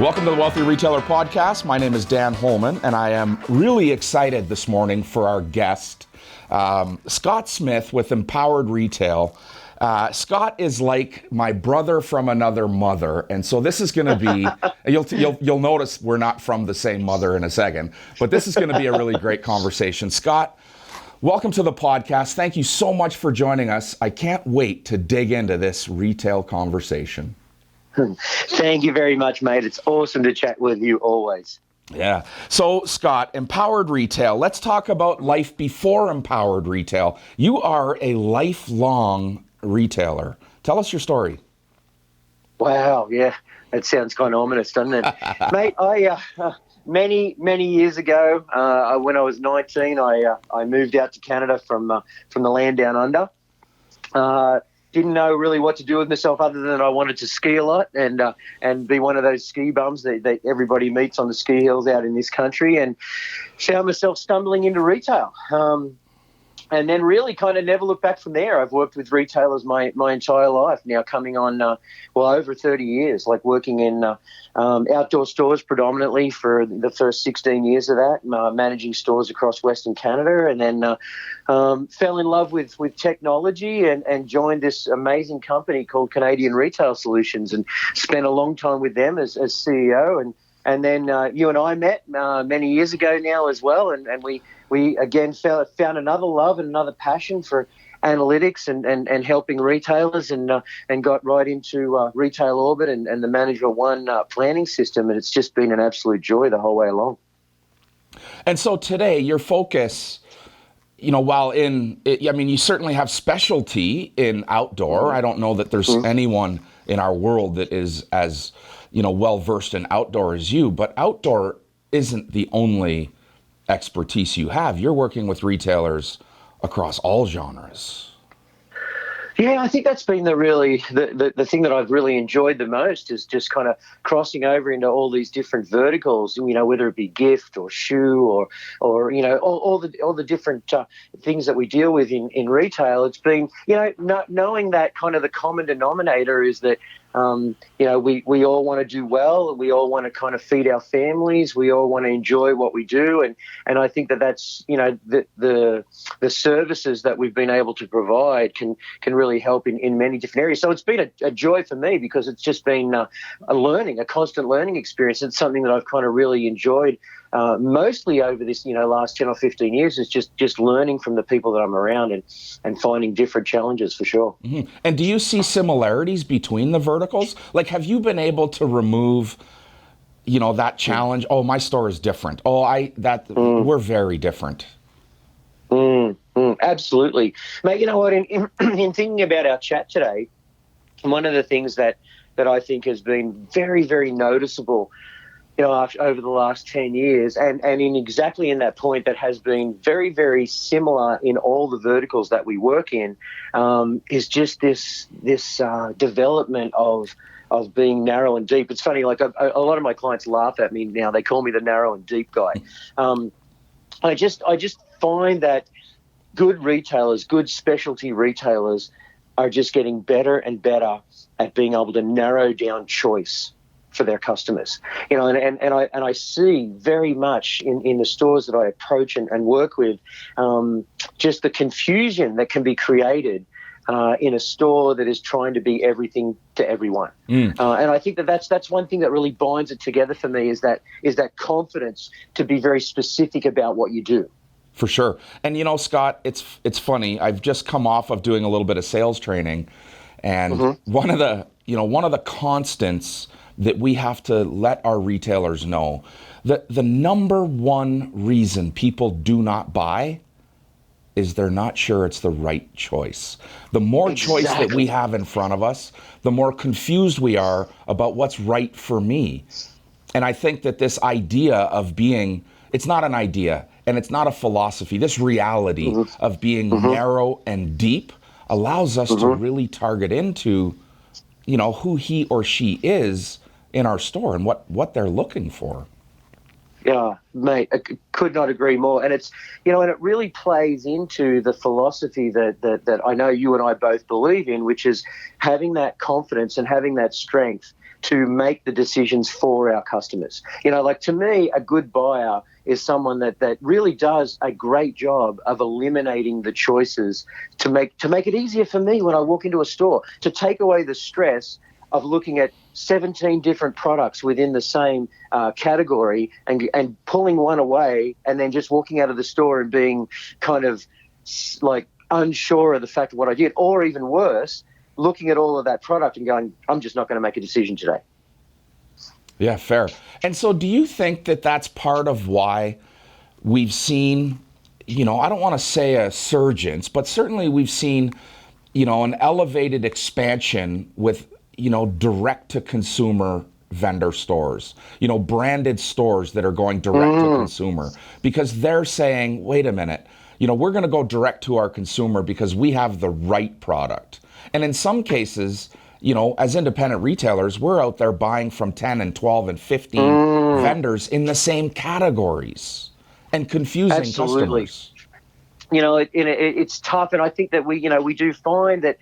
Welcome to the Wealthy Retailer Podcast. My name is Dan Holman, and I am really excited this morning for our guest, Scott Smith with Empowered Retail. Scott is like my brother from another mother, and so this is going to be, you'll notice we're not from the same mother in a second, but this is going to be a really great conversation. Scott, welcome to the podcast. Thank you so much for joining us. I can't wait to dig into this retail conversation. Thank you very much, mate. It's awesome to chat with you always. Yeah. So, Scott, Empowered Retail. Let's talk about life before Empowered Retail. You are a lifelong retailer. Tell us your story. Wow. Yeah. That sounds kind of ominous, doesn't it? Mate, many years ago, when I was 19, I moved out to Canada from the land down under. Didn't know really what to do with myself other than I wanted to ski a lot and be one of those ski bums that everybody meets on the ski hills out in this country, and found myself stumbling into retail. And then really kind of never looked back from there. I've worked with retailers my entire life now, coming on, over 30 years, like working in outdoor stores predominantly for the first 16 years of that, managing stores across Western Canada, and then fell in love with technology and joined this amazing company called Canadian Retail Solutions, and spent a long time with them as CEO. And then you and I met many years ago now as well, and we again found another love and another passion for analytics and helping retailers, and got right into Retail Orbit and the Management One planning system, and it's just been an absolute joy the whole way along. And so today, your focus, while you certainly have specialty in outdoor. Mm-hmm. I don't know that there's anyone in our world that is as well-versed in outdoor as you, but outdoor isn't the only expertise you have. You're working with retailers across all genres. Yeah, I think that's been the thing that I've really enjoyed the most, is just kind of crossing over into all these different verticals, whether it be gift or shoe or all the different things that we deal with in retail. It's been, not knowing that kind of the common denominator is that we all want to do well, and we all want to kind of feed our families. We all want to enjoy what we do, and I think that's the services that we've been able to provide can really help in many different areas. So it's been a joy for me, because it's just been a constant learning experience. It's something that I've kind of really enjoyed mostly over this last 10 or 15 years, is just learning from the people that I'm around and finding different challenges for sure. Mm-hmm. And do you see similarities between the verticals? Like, have you been able to remove that challenge? Oh, my store is different. We're very different. Absolutely. Mate, you know what, in thinking about our chat today, one of the things that I think has been very, very noticeable over the last 10 years, and in that point that has been very, very similar in all the verticals that we work in, is just this development of being narrow and deep. It's funny, like a lot of my clients laugh at me now. They call me the narrow and deep guy. I just find that good retailers, good specialty retailers, are just getting better and better at being able to narrow down choice for their customers, and I see very much in the stores that I approach and work with, just the confusion that can be created in a store that is trying to be everything to everyone. And I think that's one thing that really binds it together for me, is that confidence to be very specific about what you do. For sure. And Scott, it's funny. I've just come off of doing a little bit of sales training, and one of the constants that we have to let our retailers know, that the number one reason people do not buy is they're not sure it's the right choice. The more choice that we have in front of us, the more confused we are about what's right for me. And I think that this idea of it's not an idea and it's not a philosophy, this reality of being narrow and deep allows us to really target into, who he or she is in our store and what they're looking for. Yeah, mate, I could not agree more. And it's, and it really plays into the philosophy that I know you and I both believe in, which is having that confidence and having that strength to make the decisions for our customers. Like to me, a good buyer is someone that really does a great job of eliminating the choices to make it easier for me when I walk into a store, to take away the stress of looking at 17 different products within the same category and pulling one away and then just walking out of the store and being kind of like unsure of the fact of what I did, or even worse, looking at all of that product and going, I'm just not going to make a decision today. Yeah, fair. And so do you think that that's part of why we've seen, I don't want to say a surgence, but certainly we've seen, an elevated expansion with, direct to consumer vendor stores, branded stores that are going direct to consumer, because they're saying, wait a minute, we're going to go direct to our consumer because we have the right product. And in some cases, as independent retailers, we're out there buying from 10 and 12 and 15 vendors in the same categories and confusing Absolutely. customers. It's tough. And I think that we do find that,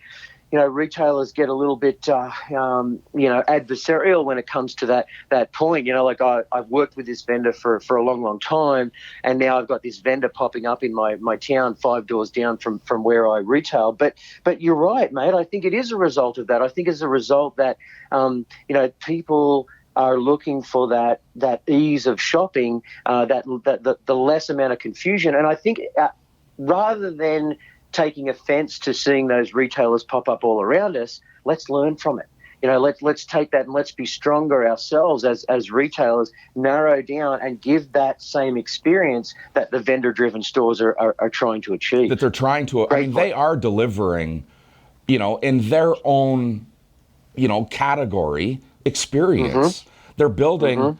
retailers get a little bit, adversarial when it comes to that point. Like I've worked with this vendor for a long, long time, and now I've got this vendor popping up in my town 5 doors down from where I retail. But you're right, mate. I think it is a result of that. I think it's a result that, people are looking for that ease of shopping, the less amount of confusion. And I think rather than taking offense to seeing those retailers pop up all around us, let's learn from it. Let's take that and let's be stronger ourselves as retailers, narrow down and give that same experience that the vendor-driven stores are trying to achieve. That they're trying to, they are delivering, in their own, category experience. They're building,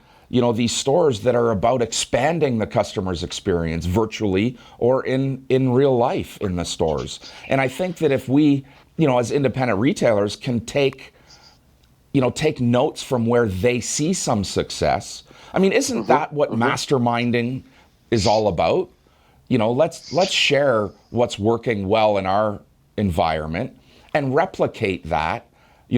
these stores that are about expanding the customer's experience virtually or in real life in the stores. And I think that if we, as independent retailers can take notes from where they see some success. I mean, isn't that what masterminding is all about? Let's share what's working well in our environment and replicate that,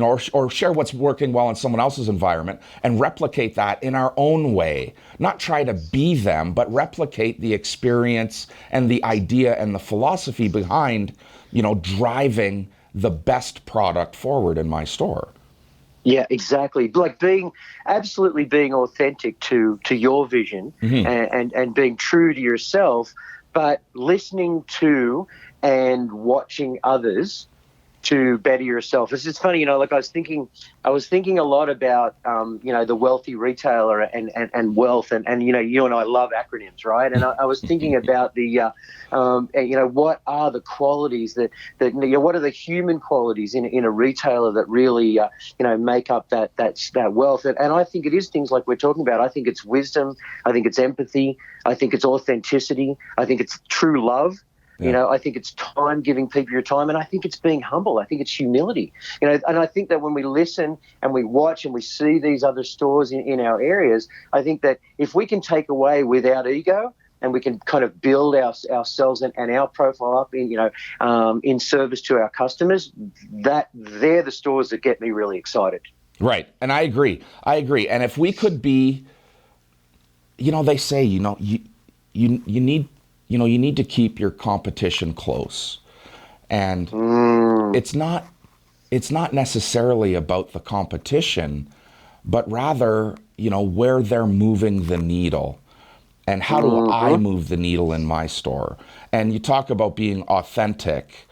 or share what's working well in someone else's environment and replicate that in our own way. Not try to be them, but replicate the experience and the idea and the philosophy behind, driving the best product forward in my store. Yeah, exactly. Like being authentic to your vision and being true to yourself, but listening to and watching others to better yourself. It's funny, like I was thinking a lot about, the wealthy retailer and wealth and you and I love acronyms, right? And I was thinking about the, what are the qualities that what are the human qualities in a retailer that really, make up that wealth. And I think it is things like we're talking about. I think it's wisdom. I think it's empathy. I think it's authenticity. I think it's true love. Yeah. I think it's time, giving people your time, and I think it's being humble. I think it's humility. And I think that when we listen and we watch and we see these other stores in our areas, I think that if we can take away without ego and we can kind of build ourselves and our profile up in service to our customers, that they're the stores that get me really excited. Right, and I agree. And if we could be, they say, you need to keep your competition close. And it's not necessarily about the competition, but rather, where they're moving the needle and how do I move the needle in my store? And you talk about being authentic.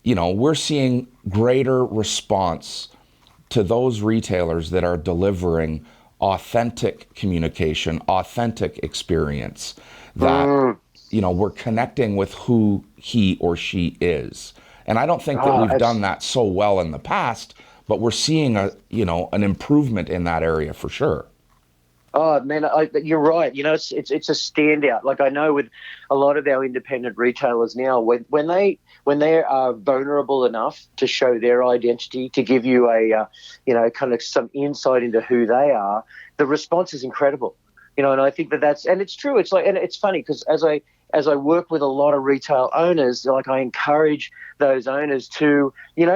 We're seeing greater response to those retailers that are delivering authentic communication, authentic experience, that we're connecting with who he or she is. And I don't think that we've done that so well in the past, but we're seeing an improvement in that area for sure. Oh man, you're right. It's a standout. Like I know with a lot of our independent retailers now, when they are vulnerable enough to show their identity, to give you a kind of some insight into who they are, the response is incredible. And I think that's and it's true. It's like, and it's funny because as I work with a lot of retail owners, like I encourage those owners to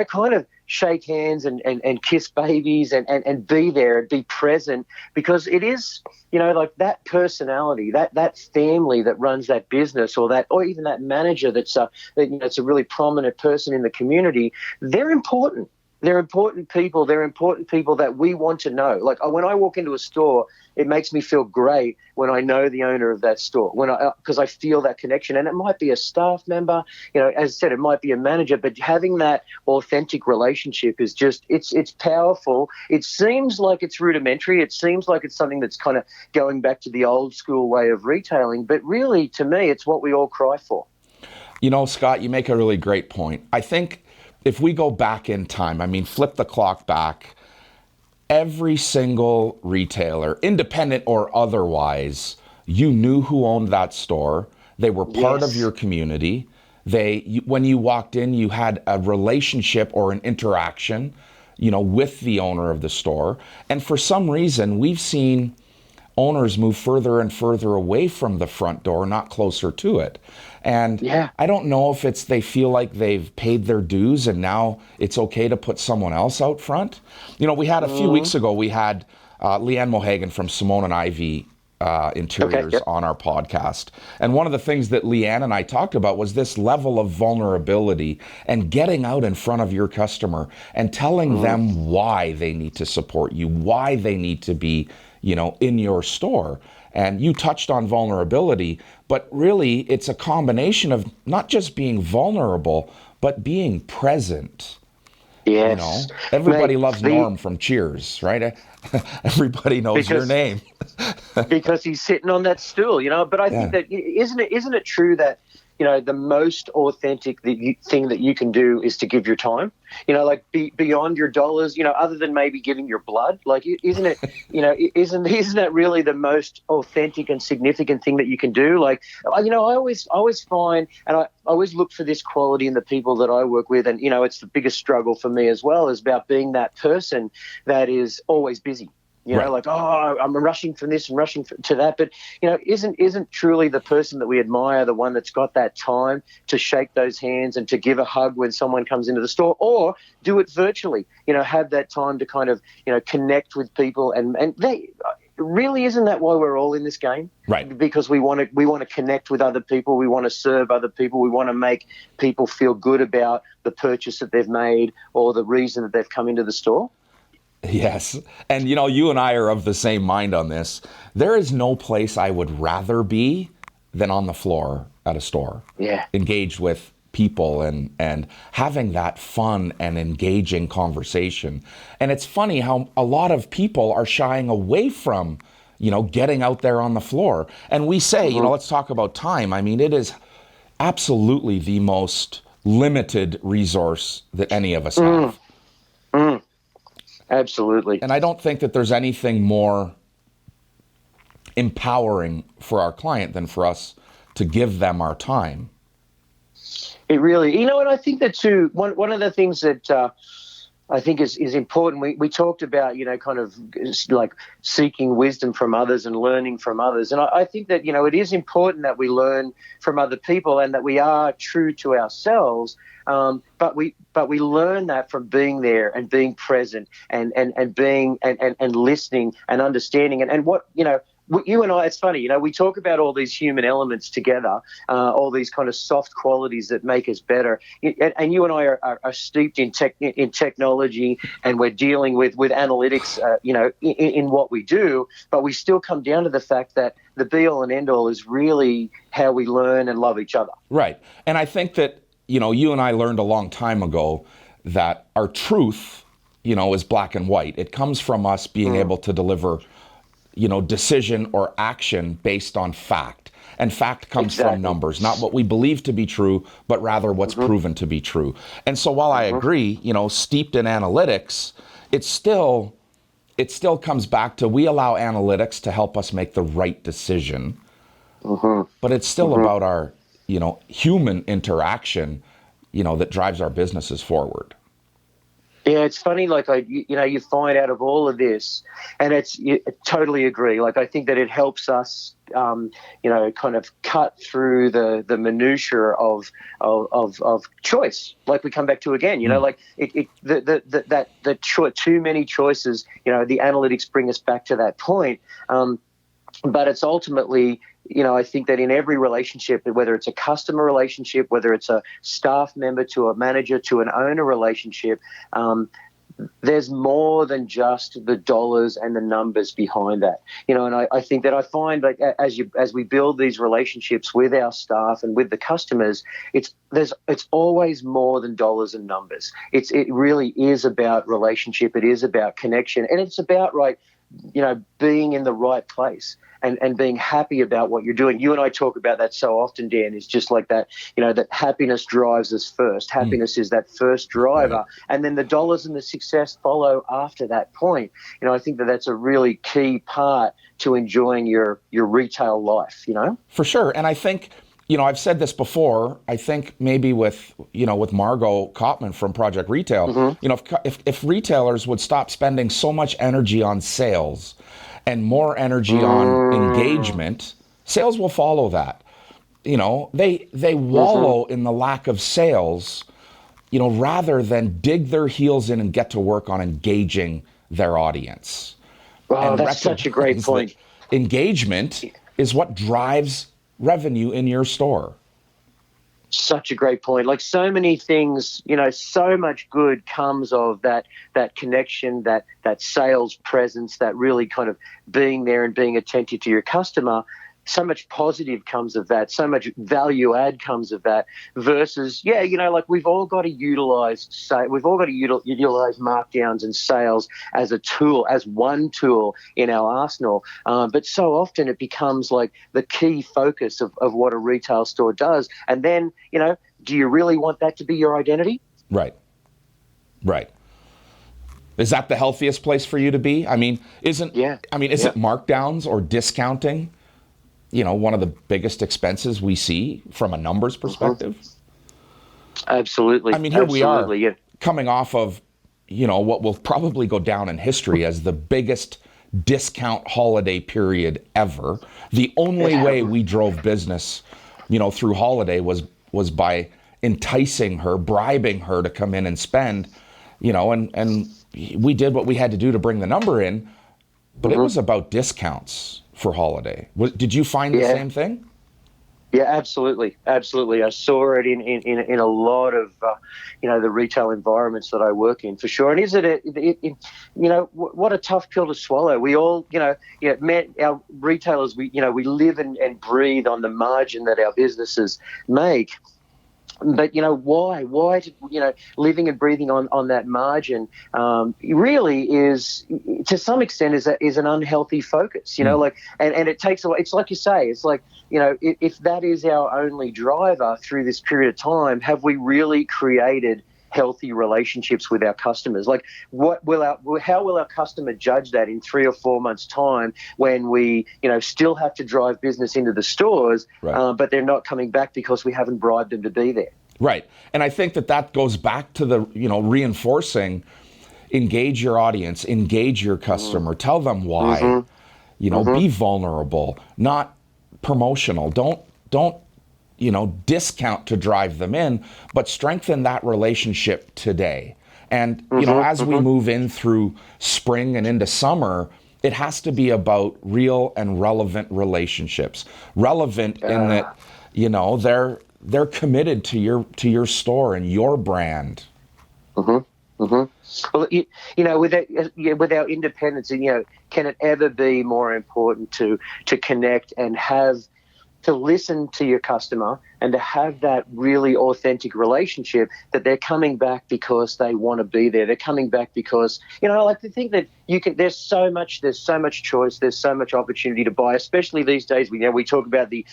kind of shake hands and kiss babies and be there and be present, because it is, like that personality, that family that runs that business, or even that manager that's it's a really prominent person in the community. They're important. They're important people. They're important people that we want to know. Like when I walk into a store, it makes me feel great when I know the owner of that store, because I feel that connection. And it might be a staff member, as I said, it might be a manager, but having that authentic relationship is just, it's powerful. It seems like it's rudimentary. It seems like it's something that's kind of going back to the old school way of retailing. But really, to me, it's what we all cry for. Scott, you make a really great point. I think if we go back in time, flip the clock back, every single retailer, independent or otherwise, you knew who owned that store. They were part of your community. When you walked in, you had a relationship or an interaction, with the owner of the store. And for some reason, we've seen owners move further and further away from the front door, not closer to it. And I don't know if it's they feel like they've paid their dues and now it's okay to put someone else out front. We had a few weeks ago, we had Leanne Mohagan from Simone and Ivy Interiors on our podcast. And one of the things that Leanne and I talked about was this level of vulnerability and getting out in front of your customer and telling them why they need to support you, why they need to be, in your store. And you touched on vulnerability, but really it's a combination of not just being vulnerable, but being present. Yes. Everybody loves Norm from Cheers, right? Everybody knows your name. Because he's sitting on that stool, But I think that, isn't it true that, the most authentic thing that you can do is to give your time, beyond your dollars, other than maybe giving your blood. Like, isn't it, isn't that really the most authentic and significant thing that you can do? Like, I always find, and I always look for this quality in the people that I work with. And, it's the biggest struggle for me as well, is about being that person that is always busy. Like, I'm rushing from this and rushing to that. But, isn't truly the person that we admire the one that's got that time to shake those hands and to give a hug when someone comes into the store, or do it virtually, have that time to kind of, connect with people. And they really, isn't that why we're all in this game? Right. Because we want to connect with other people. We want to serve other people. We want to make people feel good about the purchase that they've made or the reason that they've come into the store. Yes. And, you and I are of the same mind on this. There is no place I would rather be than on the floor at a store. Yeah. Engaged with people and having that fun and engaging conversation. And it's funny how a lot of people are shying away from, getting out there on the floor. And we say, let's talk about time. It is absolutely the most limited resource that any of us have. Absolutely. And I don't think that there's anything more empowering for our client than for us to give them our time. It really, and I think that too, one of the things that I think is important, we talked about, kind of like seeking wisdom from others and learning from others. And I think that, it is important that we learn from other people and that we are true to ourselves. But we learn that from being there and being present and being and listening and understanding and what, you and I, it's funny, we talk about all these human elements together, all these kind of soft qualities that make us better. And you and I are steeped in technology, and we're dealing with analytics, in what we do. But we still come down to the fact that the be all and end all is really how we learn and love each other. Right. And I think that, you and I learned a long time ago that our truth, is black and white. It comes from us being able to deliver decision or action based on fact. And fact comes from numbers, not what we believe to be true, but rather what's proven to be true. And so while I agree, steeped in analytics, it still comes back to we allow analytics to help us make the right decision. But it's still about our, human interaction, that drives our businesses forward. Yeah, it's funny. Like you find out of all of this, and I totally agree. Like I think that it helps us, kind of cut through the minutiae of choice. Like we come back to again, Mm. like too many choices. The analytics bring us back to that point. But it's ultimately, I think that in every relationship, whether it's a customer relationship, whether it's a staff member to a manager to an owner relationship, there's more than just the dollars and the numbers behind that. And I think that I find, like, as we build these relationships with our staff and with the customers, it's always more than dollars and numbers. It really is about relationship. It is about connection, and it's about being in the right place and being happy about what you're doing. You and I talk about that so often, Dan, is just like that, that happiness drives us first. Happiness is that first driver. Right. And then the dollars and the success follow after that point. I think that that's a really key part to enjoying your retail life. For sure. And I think, I've said this before, I think maybe with Margot Kottman from Project Retail, if retailers would stop spending so much energy on sales and more energy on engagement, sales will follow that. They wallow in the lack of sales, rather than dig their heels in and get to work on engaging their audience. Oh, And that's such a great recognize point. that engagement is what drives revenue in your store. Such a great point. Like so many things, so much good comes of that connection, that sales presence, that really kind of being there and being attentive to your customer. So much positive comes of that. So much value add comes of that. Versus, like we've all got to utilize markdowns and sales as a tool, as one tool in our arsenal. But so often it becomes like the key focus of what a retail store does. And then, do you really want that to be your identity? Right. Is that the healthiest place for you to be? Is it markdowns or discounting? One of the biggest expenses we see from a numbers perspective. Absolutely. Here we are, yeah. coming off of, what will probably go down in history as the biggest discount holiday period ever. The only way we drove business, through holiday was by enticing her, bribing her to come in and spend, and we did what we had to do to bring the number in, but it was about discounts for holiday. Did you find the same thing? Yeah, absolutely. I saw it in a lot of the retail environments that I work in, for sure. And is what a tough pill to swallow. We all, our retailers, we live and breathe on the margin that our businesses make. But why? Living and breathing on that margin really is, to some extent, is an unhealthy focus. And it takes away. It's like you say. It's like, if that is our only driver through this period of time, have we really created healthy relationships with our customers? Like, how will our customer judge that in 3 or 4 months' time when we, still have to drive business into the stores, right. But they're not coming back because we haven't bribed them to be there? Right. And I think that goes back to the, reinforcing, engage your audience, engage your customer, tell them why, be vulnerable, not promotional. Don't discount to drive them in, but strengthen that relationship today. And, as we move in through spring and into summer, it has to be about real and relevant relationships. Relevant in that, they're committed to your store and your brand. Well, with our independence, can it ever be more important to connect and to listen to your customer and to have that really authentic relationship, that they're coming back because they want to be there. They're coming back because, I like to think that there's so much choice, there's so much opportunity to buy, especially these days. We talk about the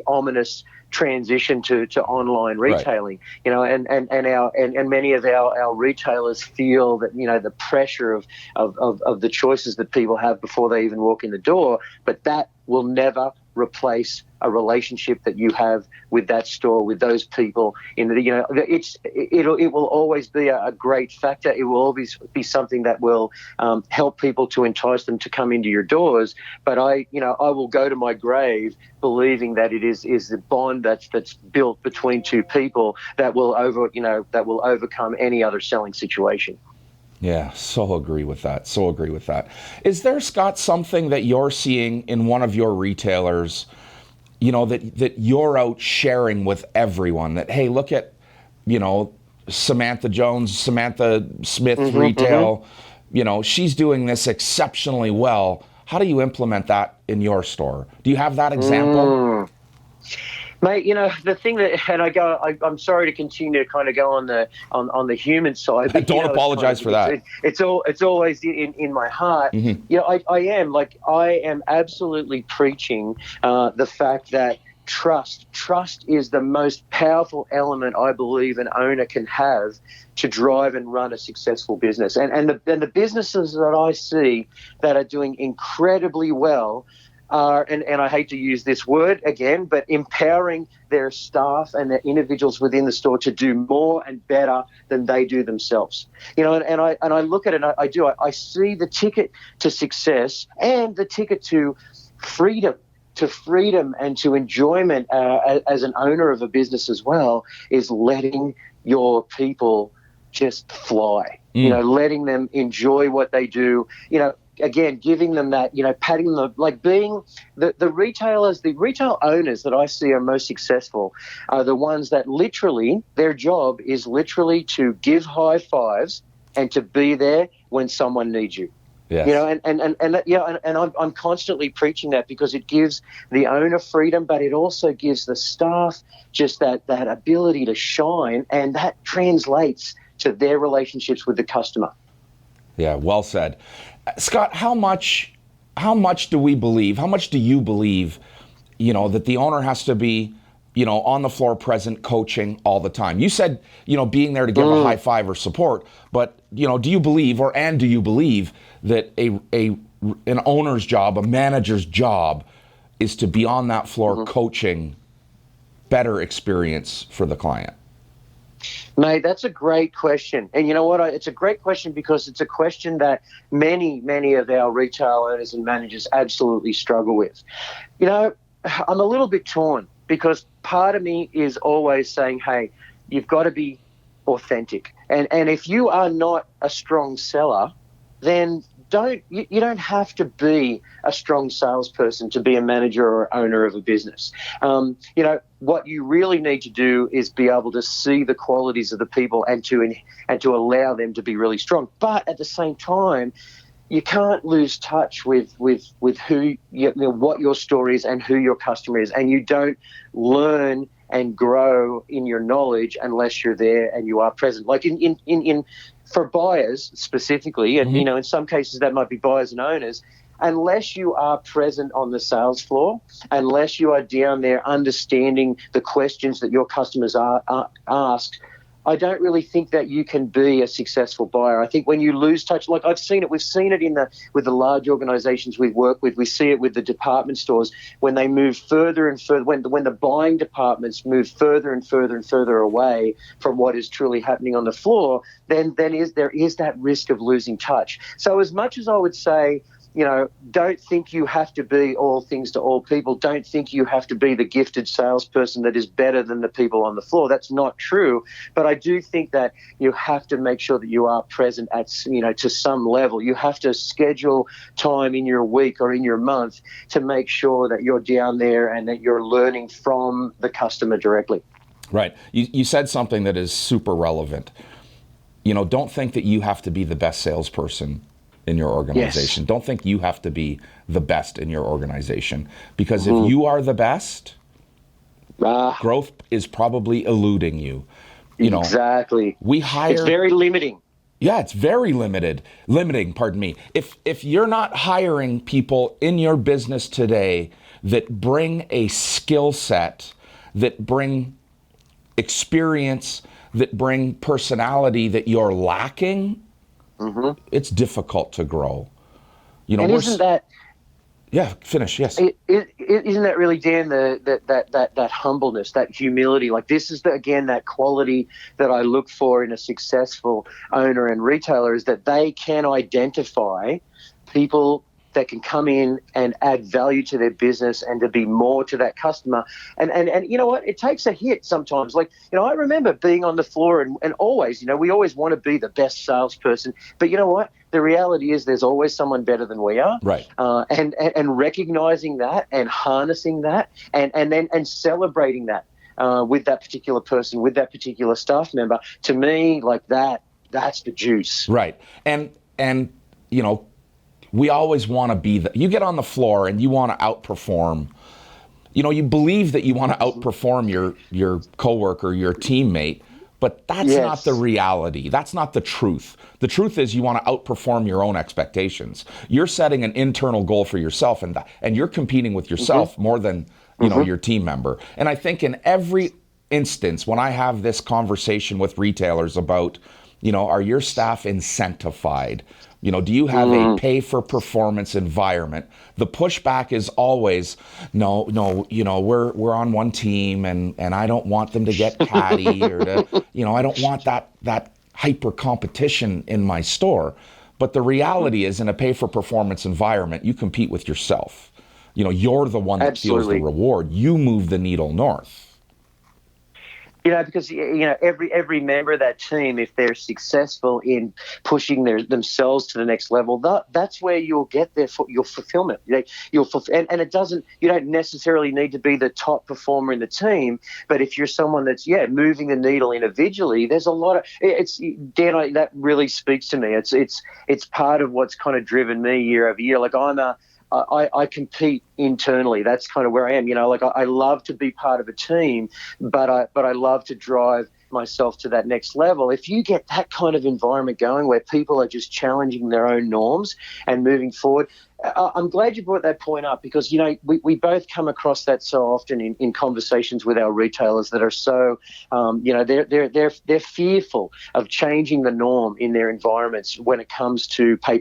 ominous transition to online retailing, right. And many of our retailers feel that, the pressure of the choices that people have before they even walk in the door, but that will never replace a relationship that you have with that store, with those people. In the, it will always be a great factor. It will always be something that will help people to entice them to come into your doors. But I will go to my grave believing that it is the bond that's built between two people that will overcome any other selling situation. Yeah, so agree with that. So agree with that. Is there, Scott, something that you're seeing in one of your retailers, that you're out sharing with everyone? That, hey, look at, Samantha Jones, Samantha Smith retail, she's doing this exceptionally well. How do you implement that in your store? Do you have that example? Mate, the thing that, and I'm sorry to continue to kind of go on the human side, but Don't apologize for that. It's always in my heart. I am absolutely preaching the fact that trust is the most powerful element I believe an owner can have to drive and run a successful business. And the businesses that I see that are doing incredibly well are, and I hate to use this word again, but empowering their staff and their individuals within the store to do more and better than they do themselves. And I look at it and I see the ticket to success and the ticket to freedom and to enjoyment as an owner of a business as well, is letting your people just fly, letting them enjoy what they do, again, giving them that, patting them, like being the retailers, the retail owners that I see are most successful are the ones that literally, their job is literally to give high fives and to be there when someone needs you. Yes. And I'm constantly preaching that because it gives the owner freedom, but it also gives the staff just that ability to shine, and that translates to their relationships with the customer. Yeah, well said. Scott, how much do you believe, that the owner has to be, on the floor present, coaching all the time? You said, being there to give a high five or support, but, do you believe that an owner's job, a manager's job, is to be on that floor coaching better experience for the client? Mate, that's a great question. And you know what? It's a great question because it's a question that many, many of our retail owners and managers absolutely struggle with. I'm a little bit torn because part of me is always saying, hey, you've got to be authentic. And if you are not a strong seller, then you don't have to be a strong salesperson to be a manager or owner of a business. What you really need to do is be able to see the qualities of the people and to allow them to be really strong. But at the same time, you can't lose touch with who what your story is and who your customer is, and you don't learn and grow in your knowledge unless you're there and you are present. Like in for buyers specifically, and in some cases that might be buyers and owners, unless you are present on the sales floor, unless you are down there understanding the questions that your customers are asked, I don't really think that you can be a successful buyer. I think when you lose touch, like we've seen it with the large organizations we work with, we see it with the department stores, when they move further and further, when the buying departments move further and further and further away from what is truly happening on the floor, then there is that risk of losing touch. So as much as I would say, don't think you have to be all things to all people. Don't think you have to be the gifted salesperson that is better than the people on the floor. That's not true. But I do think that you have to make sure that you are present at, to some level. You have to schedule time in your week or in your month to make sure that you're down there and that you're learning from the customer directly. Right. You said something that is super relevant. Don't think that you have to be the best salesperson in your organization. Yes. Don't think you have to be the best in your organization, because if you are the best, growth is probably eluding you. Exactly. It's very limiting. Yeah, it's very limiting, pardon me. If you're not hiring people in your business today that bring a skill set, that bring experience, that bring personality that you're lacking, it's difficult to grow. And isn't that Yeah, finish. Yes. Isn't that really, Dan, that humbleness, that humility? Like, this is again that quality that I look for in a successful owner and retailer, is that they can identify people that can come in and add value to their business and to be more to that customer. And you know what? It takes a hit sometimes. Like, I remember being on the floor and always, we always want to be the best salesperson. But you know what? The reality is there's always someone better than we are. Right. And recognizing that and harnessing that and celebrating that with that particular person, with that particular staff member, to me, like that's the juice. Right. And we always want to be you get on the floor and you want to outperform. You believe that you want to outperform your coworker, your teammate, but that's not the reality. That's not the truth. The truth is you want to outperform your own expectations. You're setting an internal goal for yourself, and you're competing with yourself more than your team member. And I think in every instance, when I have this conversation with retailers about, are your staff incentivized? Do you have a pay for performance environment? The pushback is always, no, we're on one team and I don't want them to get catty or I don't want that hyper competition in my store. But the reality is, in a pay for performance environment, you compete with yourself. You're the one that feels the reward. You move the needle north. Because every member of that team, if they're successful in pushing themselves to the next level, that's where you'll get your fulfillment. And it doesn't. You don't necessarily need to be the top performer in the team, but if you're someone that's moving the needle individually, there's a lot of Dan. That really speaks to me. It's part of what's kind of driven me year over year. Like I compete internally. That's kind of where I am. I love to be part of a team, but I love to drive myself to that next level. If you get that kind of environment going where people are just challenging their own norms and moving forward, I'm glad you brought that point up, because we both come across that so often in conversations with our retailers that are so they're fearful of changing the norm in their environments when it comes to pay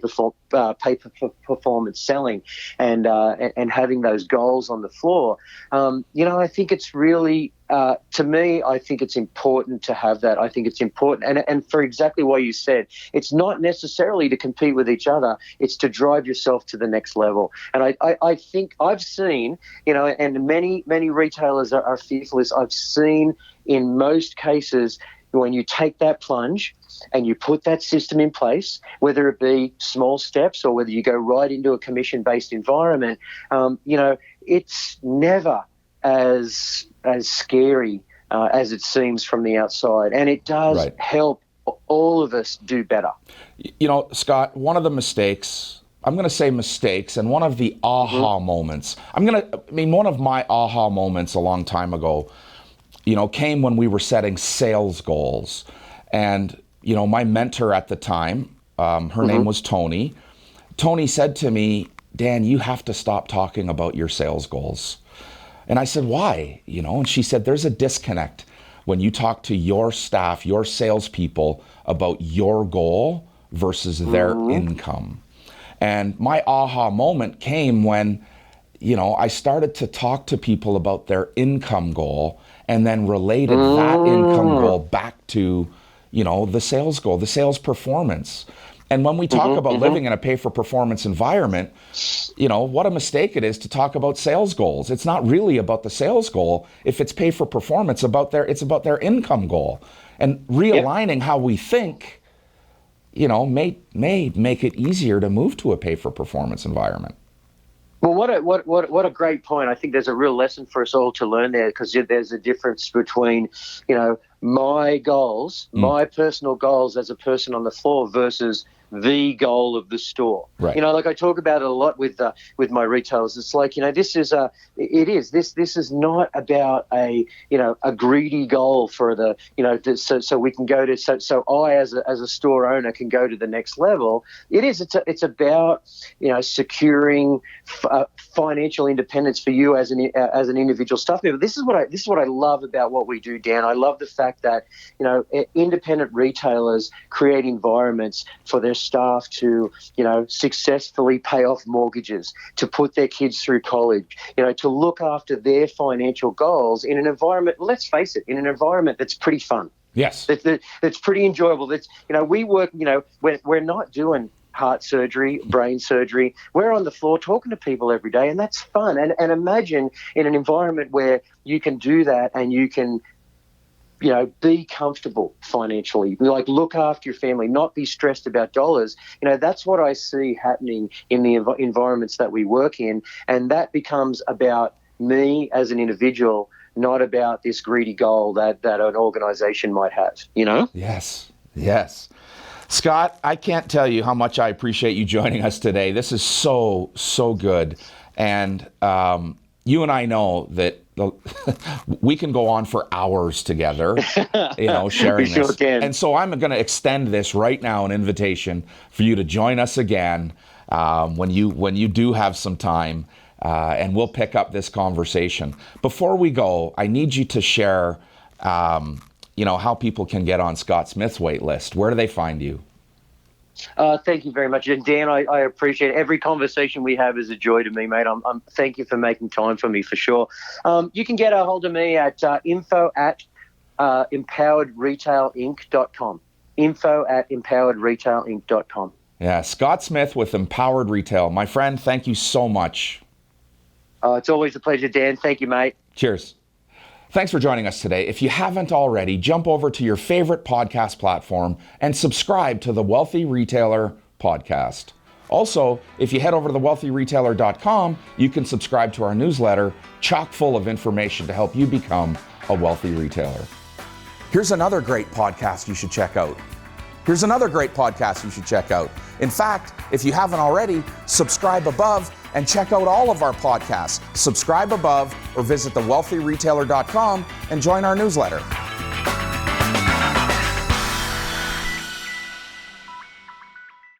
performance selling and having those goals on the floor. I think it's really to me, I think it's important to have that. I think it's important, and for exactly what you said, it's not necessarily to compete with each other. It's to drive yourself to the next level. And I think I've seen, and many retailers are fearful. I've seen in most cases, when you take that plunge and you put that system in place, whether it be small steps or whether you go right into a commission-based environment, it's never as scary as it seems from the outside, and it does help all of us do better. Scott, one of the mistakes, I'm going to say mistakes, and one of the aha moments, one of my aha moments a long time ago, came when we were setting sales goals. And, my mentor at the time, her name was Tony. Tony said to me, Dan, you have to stop talking about your sales goals. And I said, why? And she said, there's a disconnect when you talk to your staff, your salespeople, about your goal versus their income. And my aha moment came when, I started to talk to people about their income goal and then related that income goal back to, the sales goal, the sales performance. And when we talk about living in a pay-for-performance environment, what a mistake it is to talk about sales goals. It's not really about the sales goal. If it's pay-for-performance, it's about their income goal. And realigning how we think, may make it easier to move to a pay-for-performance environment. Well, what a great point. I think there's a real lesson for us all to learn there, because there's a difference between, my goals, my personal goals as a person on the floor versus the goal of the store. Right. I talk about it a lot with my retailers. It's like, this is not about a greedy goal for the, so we can go to, so I as a store owner can go to the next level. It's about, securing financial independence for you as an individual staff member. This is what I love about what we do, Dan. I love the fact that, independent retailers create environments for their staff to, successfully pay off mortgages, to put their kids through college, to look after their financial goals in an environment, let's face it, in an environment that's pretty fun. Yes. That's pretty enjoyable. We work, we're not doing heart surgery, brain surgery. We're on the floor talking to people every day, and that's fun. And imagine in an environment where you can do that and you can, be comfortable financially, like look after your family, not be stressed about dollars. That's what I see happening in the environments that we work in. And that becomes about me as an individual, not about this greedy goal that an organization might have, Yes. Yes. Scott, I can't tell you how much I appreciate you joining us today. This is so, so good. And you and I know that we can go on for hours together, sharing sure this. Can. And so I'm going to extend this right now, an invitation for you to join us again when you do have some time, and we'll pick up this conversation. Before we go, I need you to share how people can get on Scott Smith's wait list. Where do they find you? Thank you very much. And Dan, I appreciate it. Every conversation we have is a joy to me, mate. Thank you for making time for me, for sure. You can get a hold of me at info@empoweredretailinc.com. info@empoweredretailinc.com. Yeah, Scott Smith with Empowered Retail. My friend, thank you so much. It's always a pleasure, Dan. Thank you, mate. Cheers. Thanks for joining us today. If you haven't already, jump over to your favorite podcast platform and subscribe to the Wealthy Retailer podcast. Also, if you head over to thewealthyretailer.com, you can subscribe to our newsletter, chock full of information to help you become a wealthy retailer. Here's another great podcast you should check out. In fact, if you haven't already, subscribe above and check out all of our podcasts. Subscribe above or visit thewealthyretailer.com and join our newsletter.